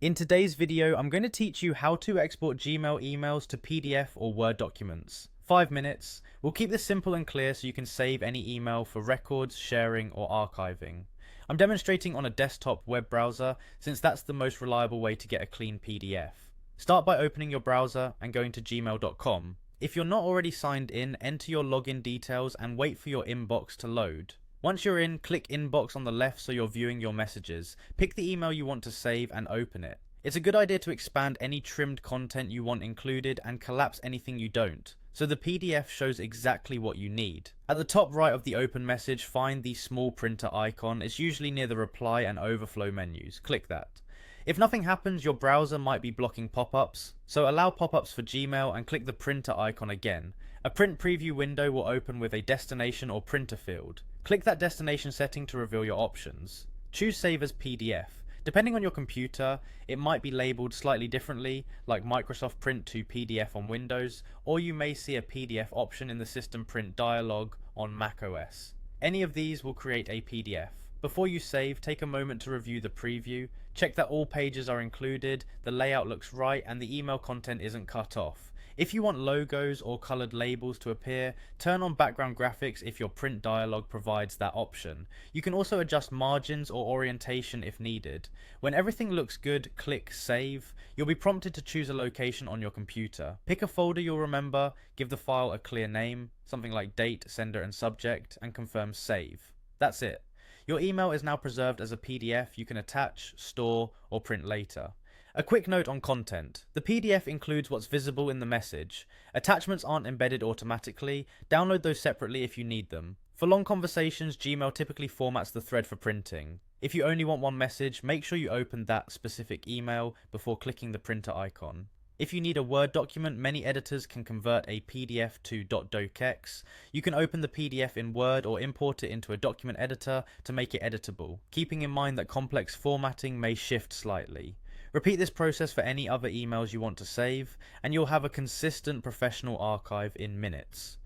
In today's video, I'm going to teach you how to export Gmail emails to PDF or Word documents. 5 minutes. We'll keep this simple and clear so you can save any email for records, sharing, or archiving. I'm demonstrating on a desktop web browser since that's the most reliable way to get a clean PDF. Start by opening your browser and going to gmail.com. If you're not already signed in, enter your login details and wait for your inbox to load. Once you're in, click Inbox on the left so you're viewing your messages. Pick the email you want to save and open it. It's a good idea to expand any trimmed content you want included and collapse anything you don't, so the PDF shows exactly what you need. At the top right of the open message, find the small printer icon. It's usually near the reply and overflow menus. Click that. If nothing happens, your browser might be blocking pop-ups, so allow pop-ups for Gmail and click the printer icon again. A print preview window will open with a destination or printer field. Click that destination setting to reveal your options. Choose Save as PDF. Depending on your computer, it might be labeled slightly differently, like Microsoft Print to PDF on Windows, or you may see a PDF option in the System Print dialog on macOS. Any of these will create a PDF. Before you save, take a moment to review the preview, check that all pages are included, the layout looks right, and the email content isn't cut off. If you want logos or colored labels to appear, turn on background graphics if your print dialog provides that option. You can also adjust margins or orientation if needed. When everything looks good, click Save. You'll be prompted to choose a location on your computer. Pick a folder you'll remember, give the file a clear name, something like date, sender, and subject, and confirm Save. That's it. Your email is now preserved as a PDF you can attach, store, or print later. A quick note on content. The PDF includes what's visible in the message. Attachments aren't embedded automatically. Download those separately if you need them. For long conversations, Gmail typically formats the thread for printing. If you only want one message, make sure you open that specific email before clicking the printer icon. If you need a Word document, many editors can convert a PDF to .docx. You can open the PDF in Word or import it into a document editor to make it editable, keeping in mind that complex formatting may shift slightly. Repeat this process for any other emails you want to save, and you'll have a consistent professional archive in minutes.